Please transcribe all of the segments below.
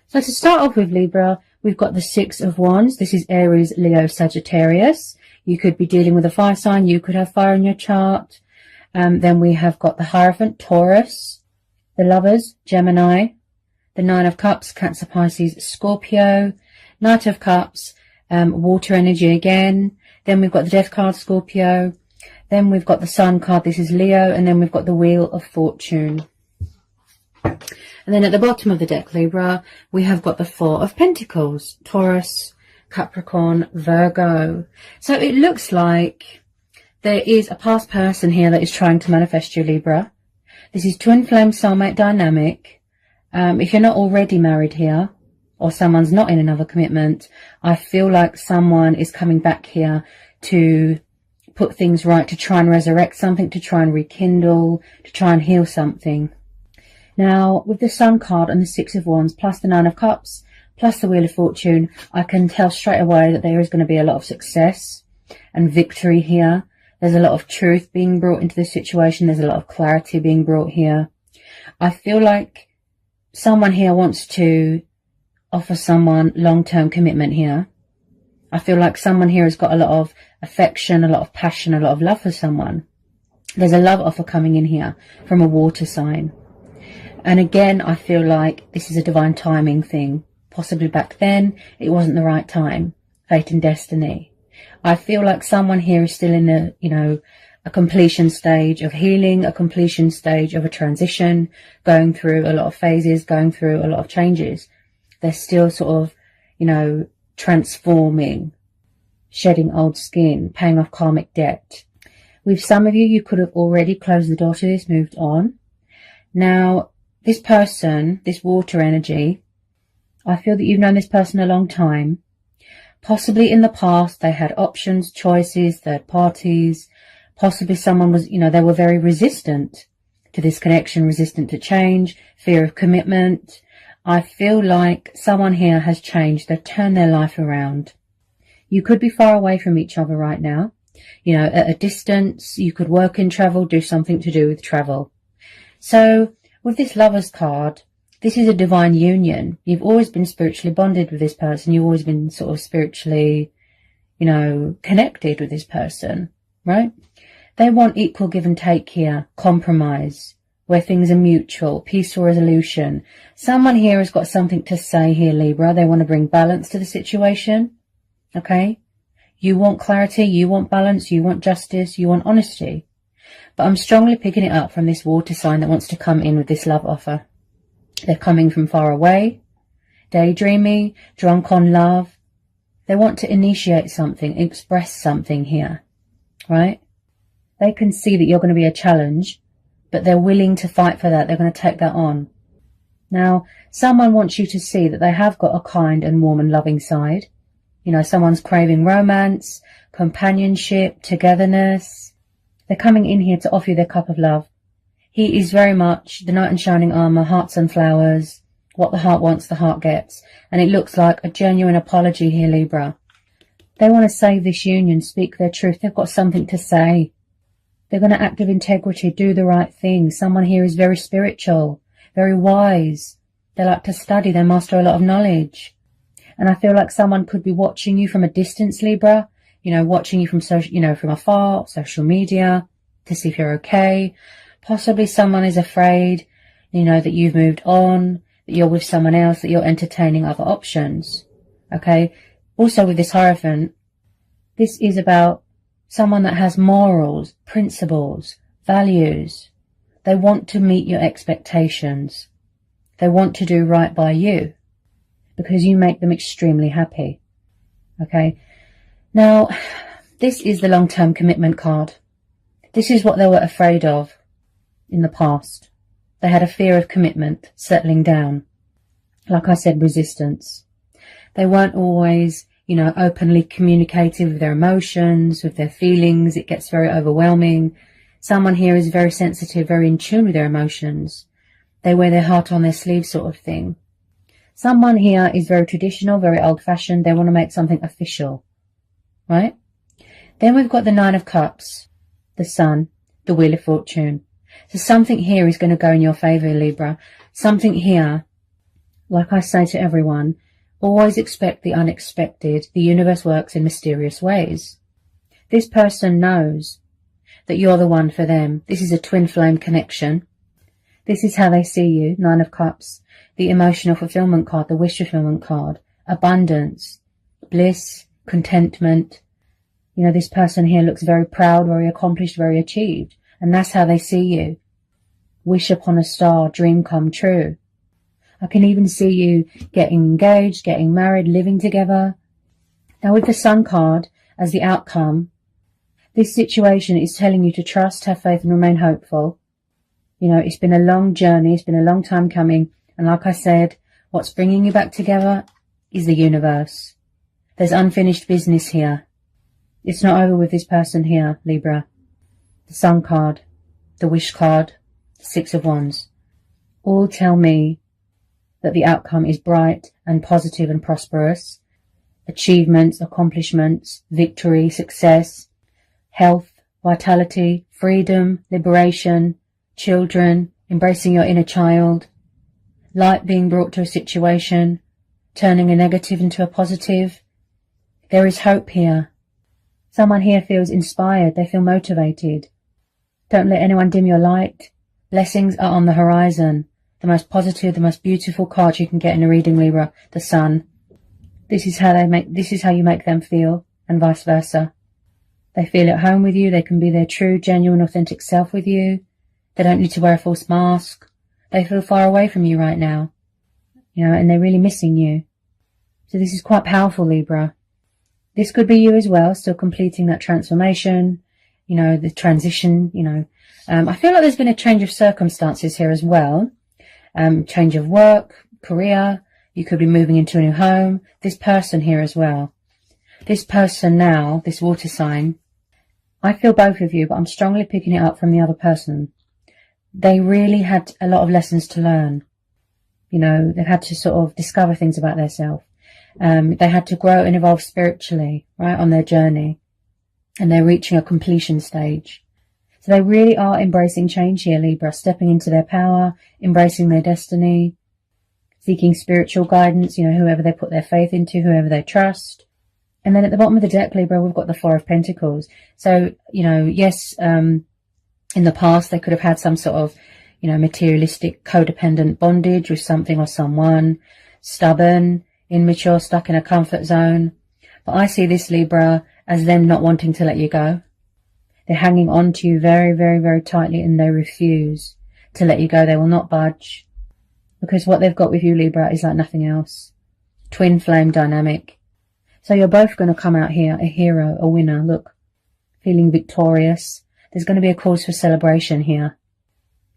So to start off with, Libra, we've got the Six of Wands. This is Aries, Leo, Sagittarius. You could be dealing with a fire sign. You could have fire in your chart. Then we have got the Hierophant, Taurus, the Lovers, Gemini, the Nine of Cups, Cancer, Pisces, Scorpio, Knight of Cups, water energy again. Then we've got the Death card, Scorpio. Then we've got the Sun card. This is Leo. And then we've got the Wheel of Fortune. And then at the bottom of the deck, Libra, we have got the Four of Pentacles, Taurus, Capricorn, Virgo. So it looks like there is a past person here that is trying to manifest you, Libra. This is twin flame soulmate dynamic. If you're not already married here, or someone's not in another commitment, I feel like someone is coming back here to put things right, to try and resurrect something, to try and rekindle, to try and heal something. Now, with the Sun card and the Six of Wands, plus the Nine of Cups, plus the Wheel of Fortune, I can tell straight away that there is going to be a lot of success and victory here. There's a lot of truth being brought into the situation. There's a lot of clarity being brought here. I feel like someone here wants to offer someone long-term commitment here. I feel like someone here has got a lot of affection, a lot of passion, a lot of love for someone. There's a love offer coming in here from a water sign. And again, I feel like this is a divine timing thing. Possibly back then, it wasn't the right time. Fate and destiny. I feel like someone here is still in a completion stage of healing, a completion stage of a transition, going through a lot of phases, going through a lot of changes. They're still sort of, transforming, shedding old skin, paying off karmic debt. With some of you, you could have already closed the door to this, moved on. Now, this person, this water energy, I feel that you've known this person a long time. Possibly in the past, they had options, choices, third parties. Possibly someone was, they were very resistant to this connection, resistant to change, fear of commitment. I feel like someone here has changed. They've turned their life around. You could be far away from each other right now. At a distance, you could work and travel, do something to do with travel. So with this Lovers card, this is a divine union. You've always been spiritually bonded with this person. You've always been sort of spiritually, connected with this person, right? They want equal give and take here, compromise, where things are mutual, peaceful resolution. Someone here has got something to say here, Libra. They want to bring balance to the situation, okay? You want clarity, you want balance, you want justice, you want honesty. But I'm strongly picking it up from this water sign that wants to come in with this love offer. They're coming from far away, daydreaming, drunk on love. They want to initiate something, express something here, right? They can see that you're going to be a challenge, but they're willing to fight for that. They're going to take that on. Now, someone wants you to see that they have got a kind and warm and loving side. Someone's craving romance, companionship, togetherness. They're coming in here to offer you their cup of love. He is very much the knight in shining armour, hearts and flowers. What the heart wants, the heart gets. And it looks like a genuine apology here, Libra. They want to save this union, speak their truth. They've got something to say. They're going to act with integrity, do the right thing. Someone here is very spiritual, very wise. They like to study. They master a lot of knowledge. And I feel like someone could be watching you from a distance, Libra. Watching you from from afar, social media, to see if you're okay. Possibly someone is afraid, that you've moved on, that you're with someone else, that you're entertaining other options. Okay. Also with this Hierophant, this is about someone that has morals, principles, values. They want to meet your expectations. They want to do right by you because you make them extremely happy. Okay. Now, this is the long-term commitment card. This is what they were afraid of in the past. They had a fear of commitment, settling down. Like I said, resistance. They weren't always, openly communicative with their emotions, with their feelings. It gets very overwhelming. Someone here is very sensitive, very in tune with their emotions. They wear their heart on their sleeve sort of thing. Someone here is very traditional, very old-fashioned. They want to make something official, right? Then we've got the Nine of Cups, the Sun, the Wheel of Fortune. So something here is going to go in your favour, Libra. Something here Like I say to everyone, always expect the unexpected. The universe works in mysterious ways. This person knows that you're the one for them. This is a twin flame connection. This is how they see you. 9 of Cups, the emotional fulfillment card, the wish fulfillment card, abundance, bliss, contentment. You know, this person here looks very proud, very accomplished, very achieved. And that's how they see you. Wish upon a star, dream come true. I can even see you getting engaged, getting married, living together. Now with the Sun card as the outcome, this situation is telling you to trust, have faith and remain hopeful. You know, it's been a long journey. It's been a long time coming. And like I said, what's bringing you back together is the universe. There's unfinished business here. It's not over with this person here, Libra. The Sun card, the Wish card, the 6 of Wands, all tell me that the outcome is bright and positive and prosperous. Achievements, accomplishments, victory, success, health, vitality, freedom, liberation, children, embracing your inner child, light being brought to a situation, turning a negative into a positive. There is hope here. Someone here feels inspired. They feel motivated. Don't let anyone dim your light. Blessings are on the horizon. The most positive, the most beautiful card you can get in a reading, Libra, the Sun. This is how you make them feel, and vice versa. They feel at home with you. They can be their true, genuine, authentic self with you. They don't need to wear a false mask. They feel far away from you right now, you know, and they're really missing you. So this is quite powerful, Libra. This could be you as well, still completing that transformation, you know, the transition, you know. I feel like there's been a change of circumstances here as well. Change of work, career. You could be moving into a new home. This person here as well. This person now, this water sign, I feel both of you, but I'm strongly picking it up from the other person. They really had a lot of lessons to learn. You know, they've had to sort of discover things about themselves. They had to grow and evolve spiritually, right, on their journey. And they're reaching a completion stage. So they really are embracing change here, Libra, stepping into their power, embracing their destiny, seeking spiritual guidance, you know, whoever they put their faith into, whoever they trust. And then at the bottom of the deck, Libra, we've got the 4 of Pentacles. So, you know, yes, in the past, they could have had some sort of, you know, materialistic codependent bondage with something or someone, stubborn, immature, stuck in a comfort zone. But I see this, Libra, as them not wanting to let you go. They're hanging on to you very, very, very tightly, and they refuse to let you go. They will not budge, because what they've got with you, Libra, is like nothing else. Twin flame dynamic. So you're both going to come out here a hero, a winner. Look, feeling victorious. There's going to be a cause for celebration here.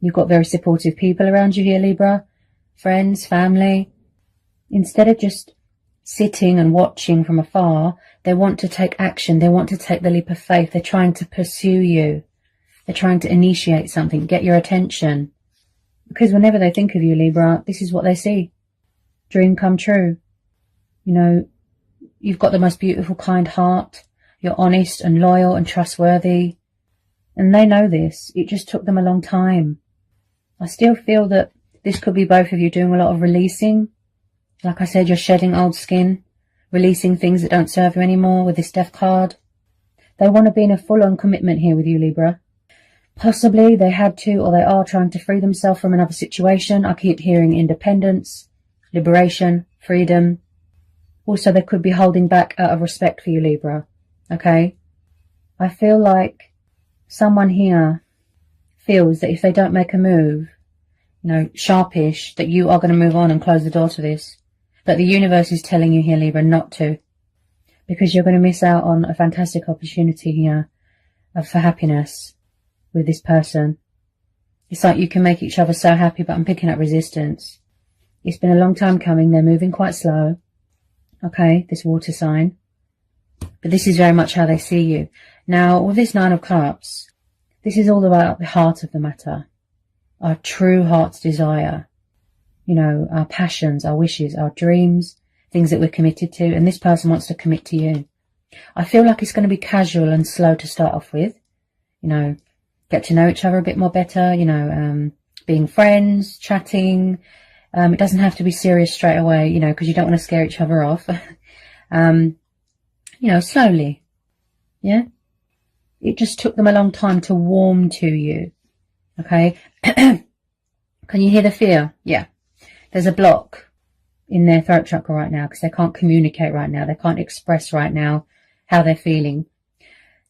You've got very supportive people around you here, Libra. Friends, family. Instead of just sitting and watching from afar, they want to take action. They want to take the leap of faith. They're trying to pursue you. They're trying to initiate something, get your attention. Because whenever they think of you, Libra, this is what they see. Dream come true. You know, you've got the most beautiful, kind heart. You're honest and loyal and trustworthy. And they know this. It just took them a long time. I still feel that this could be both of you doing a lot of releasing. Like I said, you're shedding old skin, releasing things that don't serve you anymore with this Death card. They want to be in a full-on commitment here with you, Libra. Possibly they had to, or they are trying to free themselves from another situation. I keep hearing independence, liberation, freedom. Also, they could be holding back out of respect for you, Libra. Okay? I feel like someone here feels that if they don't make a move, you know, sharpish, that you are going to move on and close the door to this. But the universe is telling you here, Libra, not to. Because you're going to miss out on a fantastic opportunity here for happiness with this person. It's like you can make each other so happy, but I'm picking up resistance. It's been a long time coming. They're moving quite slow. Okay, this water sign. But this is very much how they see you. Now, with this 9 of Cups, this is all about the heart of the matter. Our true heart's desire. You know, our passions, our wishes, our dreams, things that we're committed to. And this person wants to commit to you. I feel like it's going to be casual and slow to start off with. You know, get to know each other a bit more better. You know, being friends, chatting, It doesn't have to be serious straight away, you know, because you don't want to scare each other off. You know, slowly. Yeah. It just took them a long time to warm to you. Okay. Can you hear the fear? Yeah. There's a block in their throat chakra right now because they can't communicate right now. They can't express right now how they're feeling.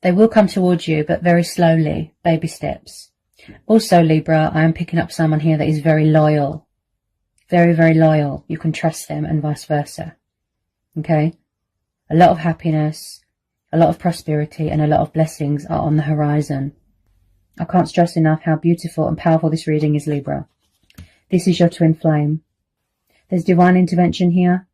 They will come towards you, but very slowly, baby steps. Also, Libra, I am picking up someone here that is very loyal. Very, very loyal. You can trust them and vice versa. Okay? A lot of happiness, a lot of prosperity, and a lot of blessings are on the horizon. I can't stress enough how beautiful and powerful this reading is, Libra. This is your twin flame. There's divine intervention here.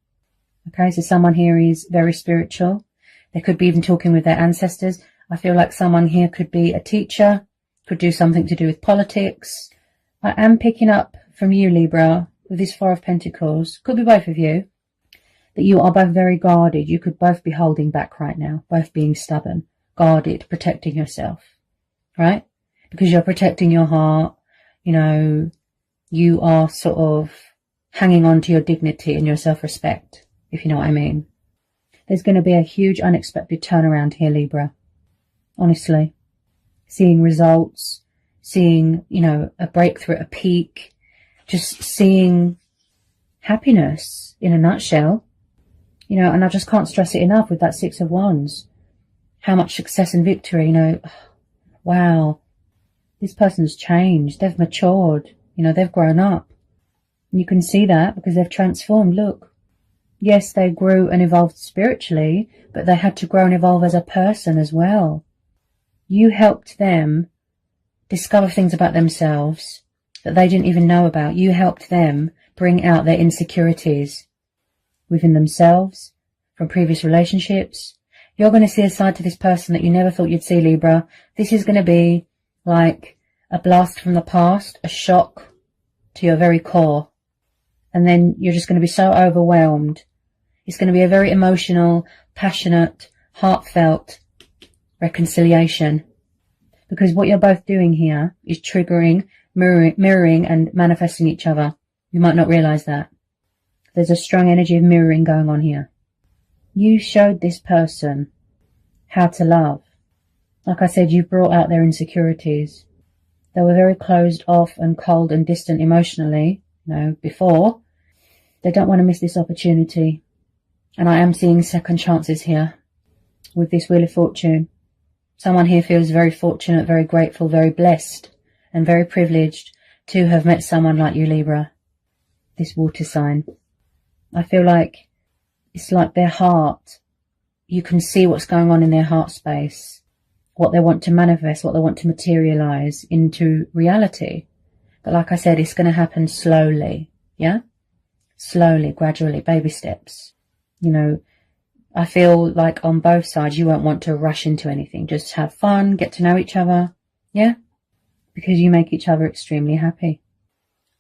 Okay, so someone here is very spiritual. They could be even talking with their ancestors. I feel like someone here could be a teacher, could do something to do with politics. I am picking up from you, Libra, with this Four of Pentacles, could be both of you, that you are both very guarded. You could both be holding back right now, both being stubborn, guarded, protecting yourself, right? Because you're protecting your heart, you know, you are sort of hanging on to your dignity and your self-respect, if you know what I mean. There's going to be a huge unexpected turnaround here, Libra. Honestly. Seeing results, seeing, you know, a breakthrough, a peak, just seeing happiness in a nutshell. You know, and I just can't stress it enough with that Six of Wands. How much success and victory, you know. Wow. This person's changed. They've matured. You know, they've grown up. And you can see that because they've transformed. Look. Yes, they grew and evolved spiritually, but they had to grow and evolve as a person as well. You helped them discover things about themselves that they didn't even know about. You helped them bring out their insecurities within themselves, from previous relationships. You're going to see a side to this person that you never thought you'd see, Libra. This is going to be like a blast from the past, a shock to your very core. And then you're just going to be so overwhelmed. It's going to be a very emotional, passionate, heartfelt reconciliation. Because what you're both doing here is triggering, mirroring and manifesting each other. You might not realize that. There's a strong energy of mirroring going on here. You showed this person how to love. Like I said, you brought out their insecurities. They were very closed off and cold and distant emotionally, you know, before. They don't want to miss this opportunity. And I am seeing second chances here with this Wheel of Fortune. Someone here feels very fortunate, very grateful, very blessed and very privileged to have met someone like you, Libra. This water sign. I feel like it's like their heart. You can see what's going on in their heart space, what they want to manifest, what they want to materialize into reality. But like I said, it's going to happen slowly. Yeah? Slowly, gradually, baby steps. You know, I feel like on both sides, you won't want to rush into anything. Just have fun, get to know each other. Yeah? Because you make each other extremely happy.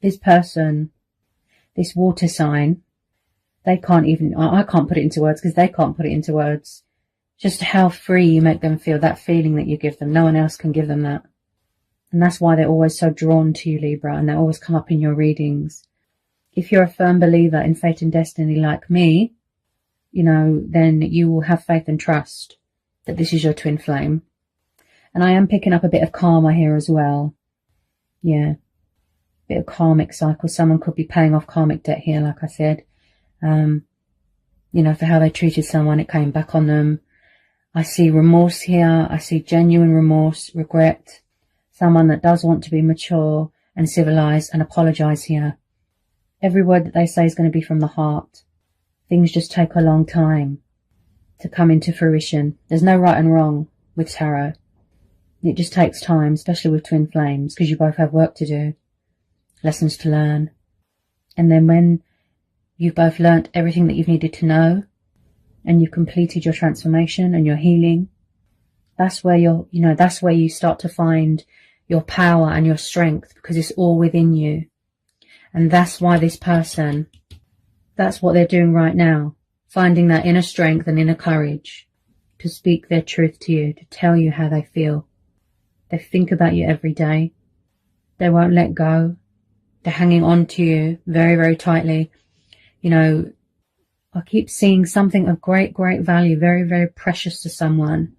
This person, this water sign, they can't even, I can't put it into words because they can't put it into words. Just how free you make them feel, that feeling that you give them. No one else can give them that. And that's why they're always so drawn to you, Libra, and they always come up in your readings. If you're a firm believer in fate and destiny like me, you know, then you will have faith and trust that this is your twin flame. And I am picking up a bit of karma here as well. Yeah. Bit of karmic cycle. Someone could be paying off karmic debt here, like I said. You know, for how they treated someone, it came back on them. I see remorse here. I see genuine remorse, regret. Someone that does want to be mature and civilized and apologize here. Every word that they say is going to be from the heart. Things just take a long time to come into fruition. There's no right and wrong with tarot. It just takes time, especially with twin flames, because you both have work to do, lessons to learn. And then when you've both learnt everything that you've needed to know, and you've completed your transformation and your healing, that's where that's where you start to find your power and your strength, because it's all within you. And that's why this person, that's what they're doing right now, finding that inner strength and inner courage to speak their truth to you, to tell you how they feel. They think about you every day. They won't let go. They're hanging on to you very, very tightly. You know, I keep seeing something of great, great value, very, very precious to someone.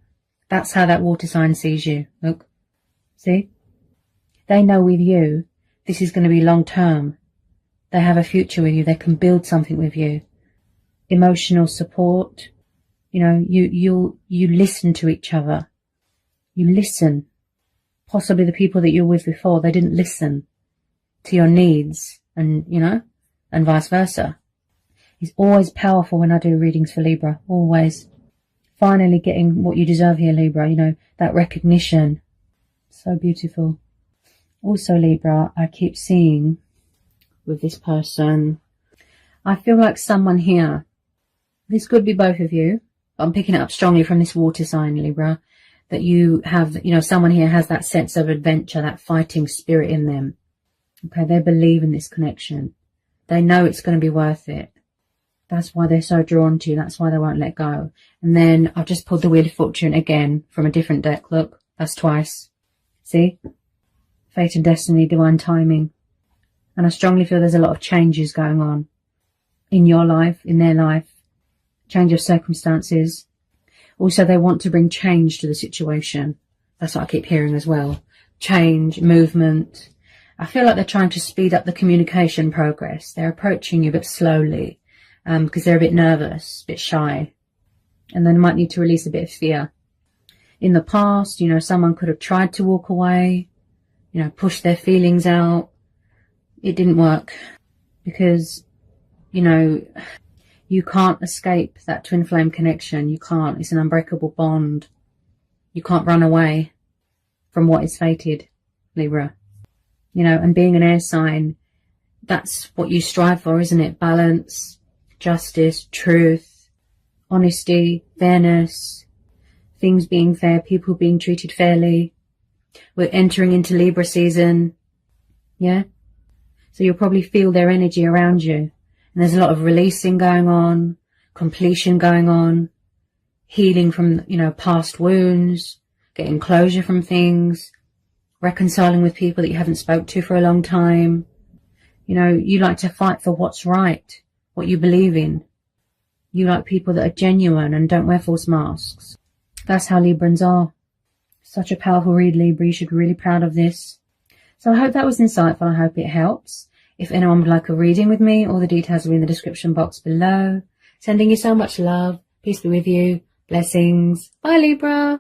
That's how that water sign sees you. Look, see? They know with you, this is going to be long term. They have a future with you. They can build something with you. Emotional support. You know, you listen to each other. You listen. Possibly the people that you're with before, they didn't listen to your needs, and, you know, and vice versa. It's always powerful when I do readings for Libra. Always. Finally getting what you deserve here, Libra. You know, that recognition. So beautiful. Also, Libra, I keep seeing with this person, I feel like someone here, this could be both of you, but I'm picking it up strongly from this water sign, Libra, that you have, you know, someone here has that sense of adventure, that fighting spirit in them. Okay, they believe in this connection. They know it's going to be worth it. That's why they're so drawn to you. That's why they won't let go. And then I've just pulled the Wheel of Fortune again from a different deck. Look, that's twice. See? Fate and destiny, divine timing. And I strongly feel there's a lot of changes going on in your life, in their life. Change of circumstances. Also, they want to bring change to the situation. That's what I keep hearing as well. Change, movement. I feel like they're trying to speed up the communication progress. They're approaching you, but slowly. Because they're a bit nervous, a bit shy. And they might need to release a bit of fear. In the past, you know, someone could have tried to walk away, you know, push their feelings out. It didn't work. Because, you know, you can't escape that twin flame connection. You can't. It's an unbreakable bond. You can't run away from what is fated, Libra. You know, and being an air sign, that's what you strive for, isn't it? Balance, justice, truth, honesty, fairness, things being fair, people being treated fairly. We're entering into Libra season. Yeah? So you'll probably feel their energy around you. And there's a lot of releasing going on, completion going on, healing from, you know, past wounds, getting closure from things, reconciling with people that you haven't spoke to for a long time. You know, you like to fight for what's right, what you believe in. You like people that are genuine and don't wear false masks. That's how Librans are. Such a powerful read, Libra. You should be really proud of this. So I hope that was insightful. I hope it helps. If anyone would like a reading with me, all the details are in the description box below. Sending you so much love. Peace be with you. Blessings. Bye, Libra.